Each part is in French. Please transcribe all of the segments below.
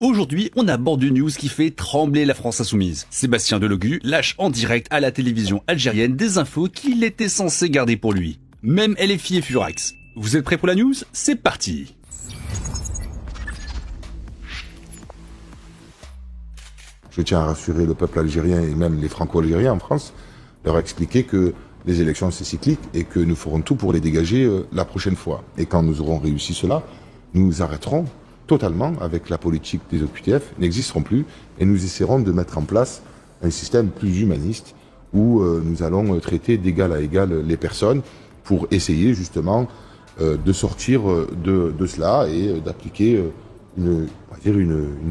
Aujourd'hui, on aborde une news qui fait trembler la France insoumise. Sébastien Delogu lâche en direct à la télévision algérienne des infos qu'il était censé garder pour lui. Même LFI et Furax. Vous êtes prêts pour la news? C'est parti! Je tiens à rassurer le peuple algérien et même les franco-algériens en France, leur expliquer que les élections c'est cyclique et que nous ferons tout pour les dégager la prochaine fois. Et quand nous aurons réussi cela, nous arrêterons totalement avec la politique des OQTF, n'existeront plus et nous essaierons de mettre en place un système plus humaniste où nous allons traiter d'égal à égal les personnes pour essayer justement de sortir de cela et d'appliquer une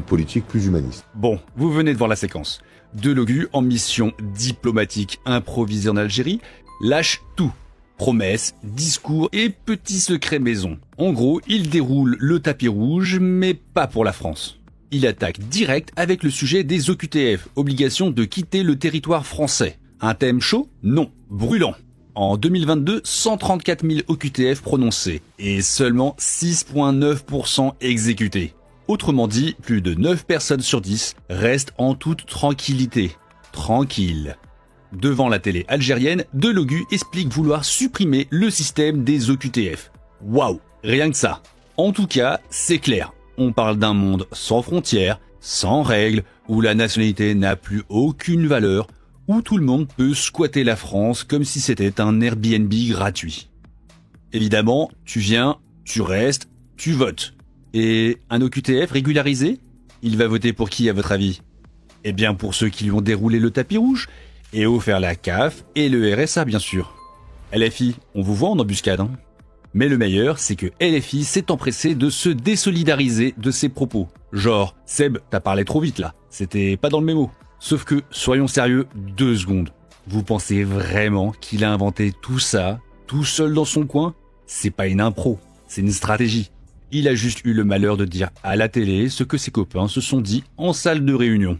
politique plus humaniste. Bon, vous venez de voir la séquence. Delogu, en mission diplomatique improvisée en Algérie, lâche tout. Promesses, discours et petits secrets maison. En gros, il déroule le tapis rouge, mais pas pour la France. Il attaque direct avec le sujet des OQTF, obligation de quitter le territoire français. Un thème chaud? Non, brûlant. En 2022, 134 000 OQTF prononcés et seulement 6,9% exécutés. Autrement dit, plus de 9 personnes sur 10 restent en toute tranquillité. Tranquille. Devant la télé algérienne, Delogu explique vouloir supprimer le système des OQTF. Waouh, rien que ça. En tout cas, c'est clair. On parle d'un monde sans frontières, sans règles, où la nationalité n'a plus aucune valeur, où tout le monde peut squatter la France comme si c'était un Airbnb gratuit. Évidemment, tu viens, tu restes, tu votes. Et un OQTF régularisé? Il va voter pour qui à votre avis? Eh bien pour ceux qui lui ont déroulé le tapis rouge et offert la CAF et le RSA bien sûr. LFI, on vous voit en embuscade, hein. Mais le meilleur, c'est que LFI s'est empressé de se désolidariser de ses propos. Genre, Seb, t'as parlé trop vite là, c'était pas dans le mémo. Sauf que, soyons sérieux, 2 secondes. Vous pensez vraiment qu'il a inventé tout ça, tout seul dans son coin? C'est pas une impro, c'est une stratégie. Il a juste eu le malheur de dire à la télé ce que ses copains se sont dit en salle de réunion.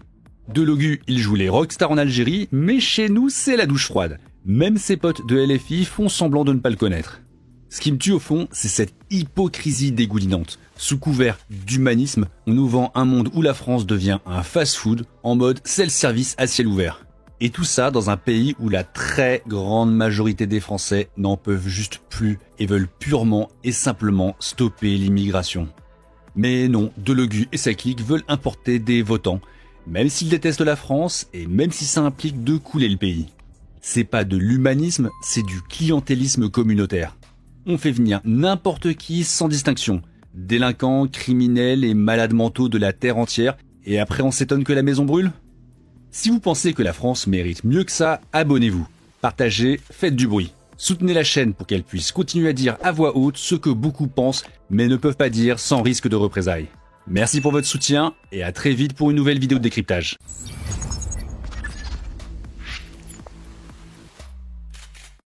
Delogu, il joue les rockstars en Algérie, mais chez nous, c'est la douche froide. Même ses potes de LFI font semblant de ne pas le connaître. Ce qui me tue au fond, c'est cette hypocrisie dégoulinante. Sous couvert d'humanisme, on nous vend un monde où la France devient un fast-food en mode self-service à ciel ouvert. Et tout ça dans un pays où la très grande majorité des Français n'en peuvent juste plus et veulent purement et simplement stopper l'immigration. Mais non, Delogu et sa clique veulent importer des votants, même s'ils détestent la France et même si ça implique de couler le pays. C'est pas de l'humanisme, c'est du clientélisme communautaire. On fait venir n'importe qui sans distinction, délinquants, criminels et malades mentaux de la terre entière, et après on s'étonne que la maison brûle? Si vous pensez que la France mérite mieux que ça, abonnez-vous, partagez, faites du bruit. Soutenez la chaîne pour qu'elle puisse continuer à dire à voix haute ce que beaucoup pensent mais ne peuvent pas dire sans risque de représailles. Merci pour votre soutien et à très vite pour une nouvelle vidéo de décryptage.